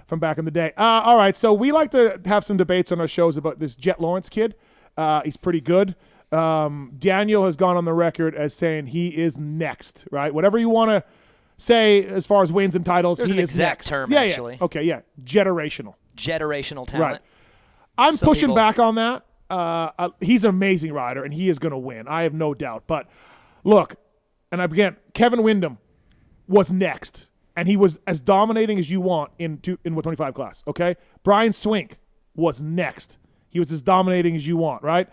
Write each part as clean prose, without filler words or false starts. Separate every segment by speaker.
Speaker 1: from back in the day. All right, so we like to have some debates on our shows about this Jett Lawrence kid. He's pretty good. Daniel has gone on the record as saying he is next, right? Whatever you want to say as far as wins and titles,
Speaker 2: There's
Speaker 1: he
Speaker 2: an
Speaker 1: is
Speaker 2: exact
Speaker 1: next.
Speaker 2: term,
Speaker 1: Yeah.
Speaker 2: actually.
Speaker 1: Okay, yeah. Generational
Speaker 2: Generational talent.
Speaker 1: Right. I'm
Speaker 2: Some
Speaker 1: pushing
Speaker 2: people-
Speaker 1: back on that. He's an amazing rider, and he is going to win. I have no doubt. But look, and again, Kevin Windham was next, and he was as dominating as you want in 125 class, okay? Brian Swink was next. He was as dominating as you want, right?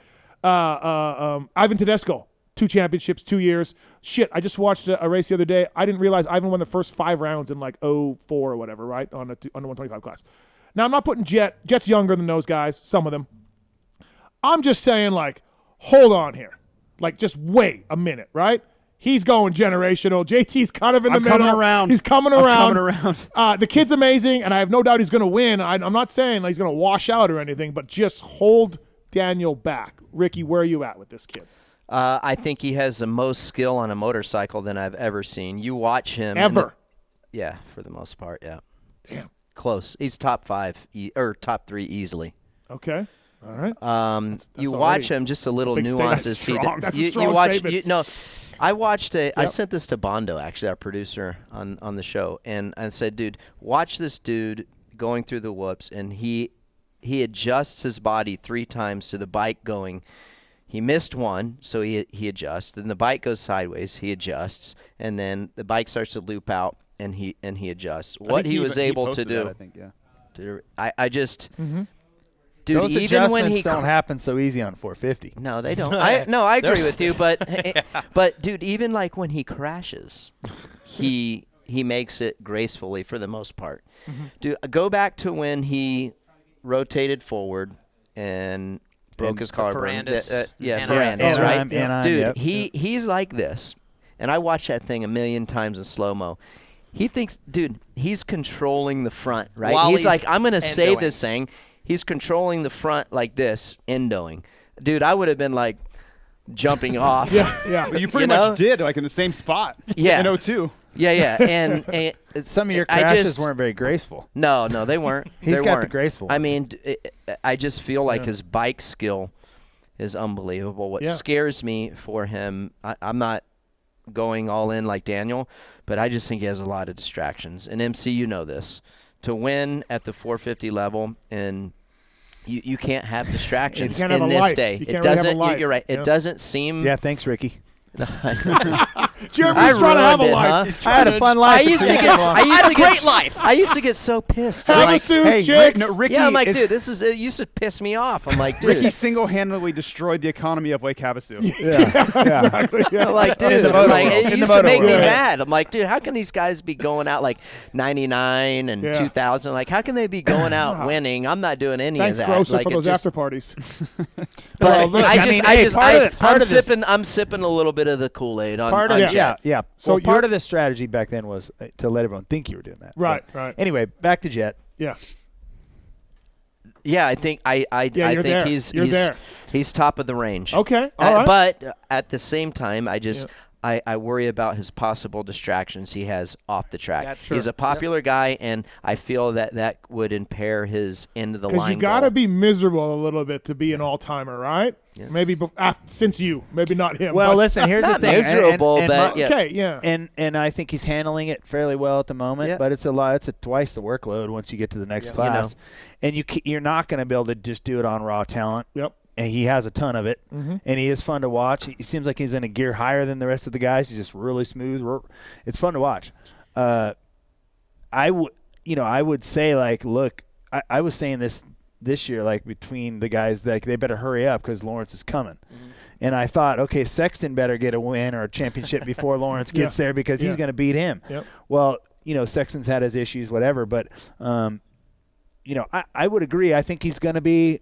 Speaker 1: Ivan Tedesco, 2 championships, 2 years. Shit, I just watched a race the other day. I didn't realize Ivan won the first 5 rounds in like 04 or whatever, right, on the 125 class. Now, I'm not putting Jett. Jett's younger than those guys, some of them. I'm just saying, like, hold on here. Like, just wait a minute, right? He's going generational. JT's kind of in the middle.
Speaker 3: Coming around.
Speaker 1: He's coming around.
Speaker 3: I'm coming around.
Speaker 1: The kid's amazing, and I have no doubt he's going to win. I'm not saying like he's going to wash out or anything, but just hold Daniel back. Ricky, where are you at with this kid?
Speaker 4: I think he has the most skill on a motorcycle than I've ever seen. You watch him.
Speaker 1: Ever?
Speaker 4: Yeah, for the most part, yeah.
Speaker 1: Damn.
Speaker 4: Close. He's top 5 or top 3 easily.
Speaker 1: Okay. All right.
Speaker 4: That's you
Speaker 1: already
Speaker 4: watch him, just a little
Speaker 1: big statement.
Speaker 4: nuances.
Speaker 1: That's strong. That's a strong
Speaker 4: you watch.
Speaker 1: statement.
Speaker 4: No, I watched I sent this to Bondo, actually, our producer on the show, and I said, dude, watch this dude going through the whoops, and he adjusts his body 3 times to the bike going. He missed one, so he adjusts. Then the bike goes sideways, he adjusts, and then the bike starts to loop out, and he adjusts. What he was able to do.
Speaker 3: That, I think, yeah.
Speaker 4: I just.
Speaker 1: Mm-hmm.
Speaker 4: Dude,
Speaker 5: those
Speaker 4: even
Speaker 5: adjustments
Speaker 4: when he
Speaker 5: don't happen so easy on 450.
Speaker 4: No, they don't. I agree with you, but dude, even like when he crashes, he makes it gracefully for the most part.
Speaker 1: Mm-hmm.
Speaker 4: Dude, go back to when he rotated forward and broke his collarbone.
Speaker 2: Ferrandis.
Speaker 4: Ferrandis, right?
Speaker 5: Anaheim,
Speaker 4: Dude,
Speaker 5: yep.
Speaker 4: he's like this, and I watched that thing a million times in slow-mo. He thinks, dude, he's controlling the front, right?
Speaker 2: While
Speaker 4: He's like, I'm going to
Speaker 2: endoing.
Speaker 4: save this thing. He's controlling the front like this, endoing. Dude, I would have been like jumping off.
Speaker 1: Yeah.
Speaker 3: But you pretty much did, like in the same spot.
Speaker 4: Yeah.
Speaker 3: In 02.
Speaker 4: Yeah. And
Speaker 5: Some of your
Speaker 4: I
Speaker 5: crashes
Speaker 4: just-
Speaker 5: weren't very graceful.
Speaker 4: No, they weren't.
Speaker 5: He's
Speaker 4: They
Speaker 5: got the
Speaker 4: weren't.
Speaker 5: graceful
Speaker 4: I
Speaker 5: ones.
Speaker 4: mean, I just feel like his bike skill is unbelievable. What scares me for him, I'm not going all in like Daniel, but I just think he has a lot of distractions. And MC, you know this. To win at the 450 level, and you can't have distractions
Speaker 1: You can't have
Speaker 4: in
Speaker 1: a
Speaker 4: this
Speaker 1: life.
Speaker 4: day.
Speaker 1: You
Speaker 4: It
Speaker 1: can't really have a
Speaker 4: doesn't.
Speaker 1: life.
Speaker 4: You're right.
Speaker 1: Yeah.
Speaker 4: It doesn't seem.
Speaker 5: Yeah, thanks, Ricky.
Speaker 1: Jeremy's trying to have a
Speaker 4: ruined it,
Speaker 1: life.
Speaker 4: huh?
Speaker 5: I had a fun life.
Speaker 4: I used to get.
Speaker 2: great life.
Speaker 4: I used to get so pissed.
Speaker 1: Have a
Speaker 4: Like,
Speaker 1: suit,
Speaker 3: hey,
Speaker 1: chicks.
Speaker 3: Ricky,
Speaker 4: yeah, I'm like,
Speaker 3: it's-
Speaker 4: dude, it used to piss me off. I'm like, dude.
Speaker 3: Ricky single-handedly destroyed the economy of Lake Havasu.
Speaker 1: Exactly. Yeah.
Speaker 4: I'm like, dude,
Speaker 5: In the
Speaker 4: I'm
Speaker 5: motor
Speaker 4: like,
Speaker 5: world.
Speaker 4: it
Speaker 5: In the
Speaker 4: used to
Speaker 5: motor
Speaker 4: make me
Speaker 5: world.
Speaker 4: mad. I'm like, dude, how can these guys be going out like 99 and 2000? Like, how can they be going out winning? I'm not doing any
Speaker 1: Thanks,
Speaker 4: of that.
Speaker 1: Grosser,
Speaker 4: Like,
Speaker 1: for
Speaker 4: it
Speaker 1: those
Speaker 4: just-
Speaker 1: after parties.
Speaker 4: But
Speaker 5: look, I mean, hey,
Speaker 4: I'm sipping a little bit of the Kool-Aid on Jett.
Speaker 5: Yeah.
Speaker 1: So
Speaker 5: So part of the strategy back then was to let everyone think you were doing that.
Speaker 1: Right,
Speaker 5: But
Speaker 1: right.
Speaker 5: Anyway, back to Jett.
Speaker 1: Yeah.
Speaker 4: Yeah, I think I
Speaker 1: you're
Speaker 4: think
Speaker 1: there.
Speaker 4: he's
Speaker 1: You're there.
Speaker 4: he's top of the range.
Speaker 1: Okay. All right.
Speaker 4: But at the same time, I worry about his possible distractions he has off the track.
Speaker 2: That's
Speaker 4: He's
Speaker 2: true.
Speaker 4: a popular guy, and I feel that would impair his end of the line.
Speaker 1: Because you got to
Speaker 4: goal.
Speaker 1: be miserable a little bit to be an all-timer, right?
Speaker 4: Yeah.
Speaker 1: Maybe since you, maybe not him.
Speaker 5: Well,
Speaker 1: but,
Speaker 5: listen, here's the
Speaker 4: Not
Speaker 5: thing.
Speaker 4: miserable,
Speaker 5: and,
Speaker 4: but yeah.
Speaker 1: okay, yeah.
Speaker 5: And I think he's handling it fairly well at the moment,
Speaker 4: Yeah.
Speaker 5: but it's a lot. It's twice the workload once you get to the next class, and you're not going to be able to just do it on raw talent.
Speaker 1: Yep.
Speaker 5: And he has a ton of it, and he is fun to watch. He seems like he's in a gear higher than the rest of the guys. He's just really smooth. It's fun to watch. I would say, like, look, I was saying this year, like, between the guys, like, they better hurry up because Lawrence is coming. And I thought, okay, Sexton better get a win or a championship before Lawrence gets there because he's going to beat him.
Speaker 1: Yep.
Speaker 5: Well, Sexton's had his issues, whatever, but I would agree. I think he's going to be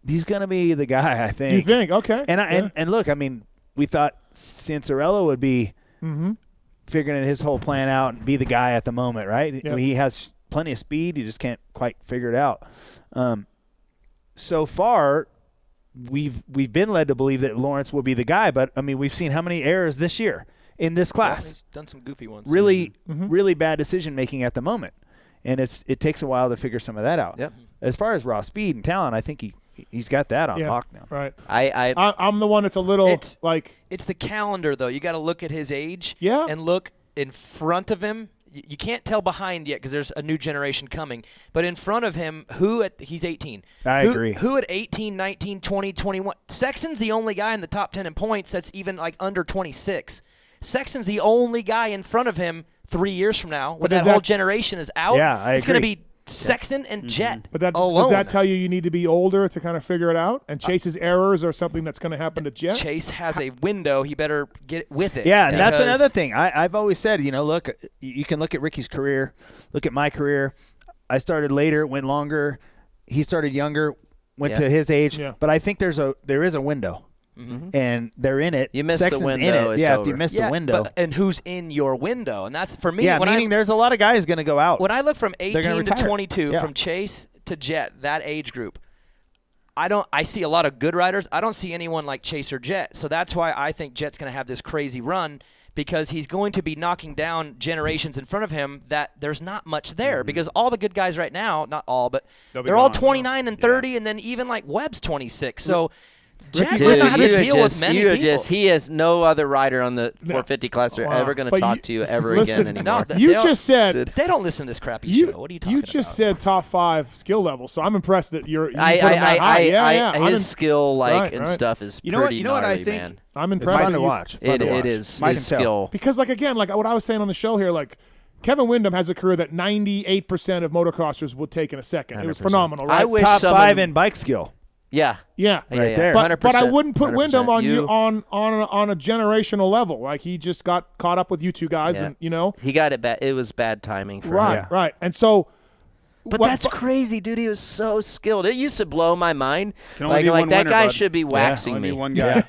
Speaker 5: the guy, I think.
Speaker 1: You think? Okay.
Speaker 5: And look, I mean, we thought Cincerello would be figuring his whole plan out and be the guy at the moment, right?
Speaker 1: Yep.
Speaker 5: He has plenty of speed. You just can't quite figure it out. So far, we've been led to believe that Lawrence will be the guy, but, I mean, we've seen how many errors this year in this class.
Speaker 2: He's done some goofy ones.
Speaker 5: Really bad decision-making at the moment. and it takes a while to figure some of that out.
Speaker 4: Yep.
Speaker 5: As far as raw speed and talent, I think he's got that on lock now.
Speaker 1: Right.
Speaker 4: I'm
Speaker 1: the one that's a little like.
Speaker 2: It's the calendar, though. You got to look at his age.
Speaker 1: Yeah.
Speaker 2: And look in front of him. You can't tell behind yet because there's a new generation coming. But in front of him, he's 18.
Speaker 5: I agree.
Speaker 2: Who at 18, 19, 20, 21? Sexton's the only guy in the top 10 in points that's even like under 26. Sexton's the only guy in front of him 3 years from now when that whole generation is out.
Speaker 5: Yeah,
Speaker 2: it's going to be Sexton and Jett
Speaker 1: But
Speaker 2: alone.
Speaker 1: Does that tell you need to be older to kind of figure it out? And Chase's errors are something that's going to happen to Jett?
Speaker 2: Chase has a window. He better get with it.
Speaker 5: Yeah, and that's another thing. I've always said, look, you can look at Ricky's career, look at my career. I started later, went longer. He started younger, went to his age. Yeah. But I think there is a window. Mm-hmm. And they're in it.
Speaker 4: You miss
Speaker 5: Sexton's
Speaker 4: the window.
Speaker 5: In it.
Speaker 4: It's
Speaker 5: yeah,
Speaker 4: over.
Speaker 5: if you miss the window.
Speaker 2: And who's in your window? And that's for me.
Speaker 5: Yeah, meaning there's a lot of guys going to go out.
Speaker 2: When I look from 18 to 22,
Speaker 5: Yeah.
Speaker 2: from Chase to Jett, that age group, I see a lot of good riders. I don't see anyone like Chase or Jett. So that's why I think Jett's going to have this crazy run, because he's going to be knocking down generations in front of him that there's not much there. Because all the good guys right now, not all, but they're all 29 and 30, and then even like Webb's 26. So Jett might not have to deal with many people.
Speaker 4: He has no other rider on the 450 class are ever going to talk to you ever again anymore.
Speaker 1: You just said
Speaker 2: they don't listen to this crappy show. What are you talking about?
Speaker 1: You just said top 5 skill level, so I'm impressed that you put him that high.
Speaker 4: His skill and stuff is pretty gnarly,
Speaker 3: what I think?
Speaker 4: man.
Speaker 1: I'm impressed.
Speaker 5: It's fun to watch.
Speaker 4: It is his skill.
Speaker 1: Because like what I was saying on the show here, like Kevin Windham has a career that 98% of motocrossers would take in a second. 100%. It was phenomenal, right?
Speaker 4: I wish
Speaker 5: top 5 in bike skill.
Speaker 4: Yeah.
Speaker 1: Yeah.
Speaker 5: Right there.
Speaker 1: But I wouldn't put
Speaker 4: 100%.
Speaker 1: Windham on you on a generational level. Like he just got caught up with you two guys, and
Speaker 4: he got it bad. It was bad timing for him.
Speaker 1: Right. And so,
Speaker 4: but that's crazy, dude. He was so skilled. It used to blow my mind.
Speaker 3: Like
Speaker 4: that guy
Speaker 3: bud.
Speaker 4: should be waxing me.
Speaker 3: One guy.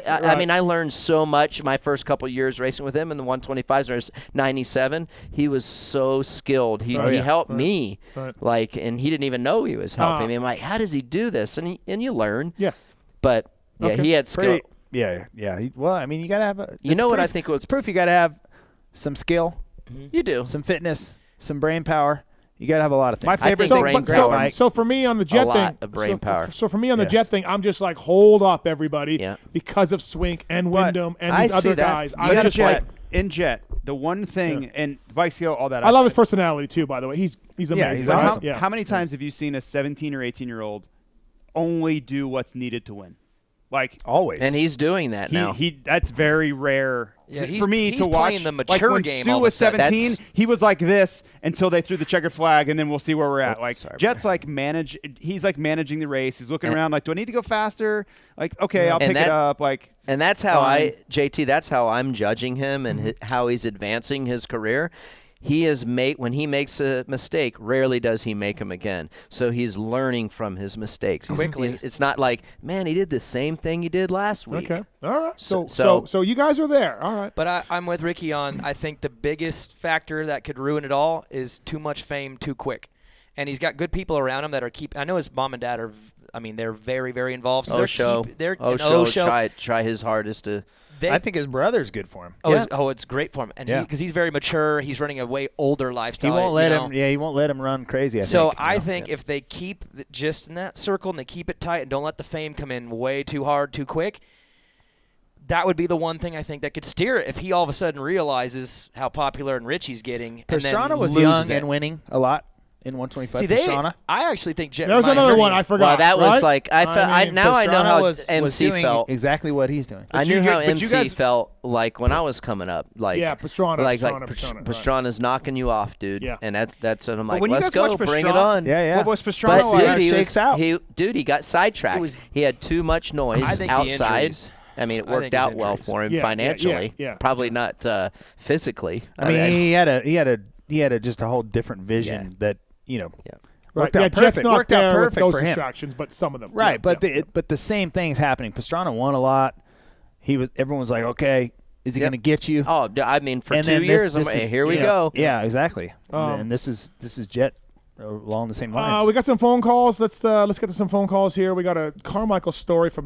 Speaker 4: I mean, I learned so much my first couple years racing with him in the 125s. Or 97. He was so skilled. He helped me. Right. And he didn't even know he was helping me. I'm like, how does he do this? And you learn.
Speaker 1: Yeah.
Speaker 4: But he had skill.
Speaker 5: Yeah. Well, I mean, you got to have a.
Speaker 4: I think
Speaker 5: it's proof you got to have some skill.
Speaker 4: Mm-hmm. You do.
Speaker 5: Some fitness, some brain power. You got to have a lot of things.
Speaker 3: My favorite
Speaker 1: so for me on the Jett thing, so for me on the Jett thing, I'm just like, hold up, everybody, because of Swink and Windham and these other guys. I'm just like
Speaker 3: in Jett. The one thing and bike skill, all that.
Speaker 1: I love his personality too. By the way, he's amazing.
Speaker 5: Yeah, he's awesome.
Speaker 3: How many times have you seen a 17 or 18-year-old only do what's needed to win? Like
Speaker 5: always,
Speaker 4: and he's doing that now.
Speaker 3: That's very rare for me
Speaker 2: he's
Speaker 3: to watch.
Speaker 2: Playing the mature
Speaker 3: when
Speaker 2: game.
Speaker 3: Stu was 17, he was like this until they threw the checkered flag, and then we'll see where we're at. Jett's like he's like managing the race. He's looking around like, do I need to go faster? Like, okay, I'll pick it up.
Speaker 4: And that's how JT. That's how I'm judging him and how he's advancing his career. When he makes a mistake, rarely does he make them again. So he's learning from his mistakes
Speaker 2: quickly.
Speaker 4: It's not like, man, he did the same thing he did last week.
Speaker 1: Okay, all right. So you guys are there. All right.
Speaker 2: But I'm with Ricky on. I think the biggest factor that could ruin it all is too much fame too quick. And he's got good people around him that are I know his mom and dad are. I mean, they're very, very involved. So
Speaker 4: Osho try his hardest to.
Speaker 5: I think his brother's good for him.
Speaker 2: It's great for him, and because he's very mature, he's running a way older lifestyle.
Speaker 5: He won't let him. Yeah, he won't let him run crazy.
Speaker 2: I think if they keep just in that circle and they keep it tight and don't let the fame come in way too hard, too quick, that would be the one thing I think that could steer it. If he all of a sudden realizes how popular and rich he's getting,
Speaker 5: Pastrana was young and winning a lot. In 125,
Speaker 2: I actually think Jett.
Speaker 1: There was another one I forgot.
Speaker 4: Well, that was like I know how MC felt.
Speaker 5: Exactly what he's doing.
Speaker 4: I knew how MC felt like when I was coming up. Like
Speaker 1: Pastrana.
Speaker 4: Pastrana's knocking you off, dude.
Speaker 1: Yeah.
Speaker 4: And that's what I'm like.
Speaker 3: When
Speaker 4: Let's go, bring it on.
Speaker 5: Yeah.
Speaker 3: What was Pastrana
Speaker 4: But he got sidetracked. He had too much noise outside. I mean, it worked out well for him financially. Probably not physically.
Speaker 5: I mean, he had just a whole different vision that.
Speaker 1: Worked out perfect. Jett's not there with those distractions, but some of them.
Speaker 5: Right, but the same thing's happening. Pastrana won a lot. Everyone was like, okay, is he going to get you?
Speaker 4: Oh, I mean, for 2 years, here we go.
Speaker 5: Yeah, exactly. And this is Jett along the same lines.
Speaker 1: We got some phone calls. Let's get to some phone calls here. We got a Carmichael story from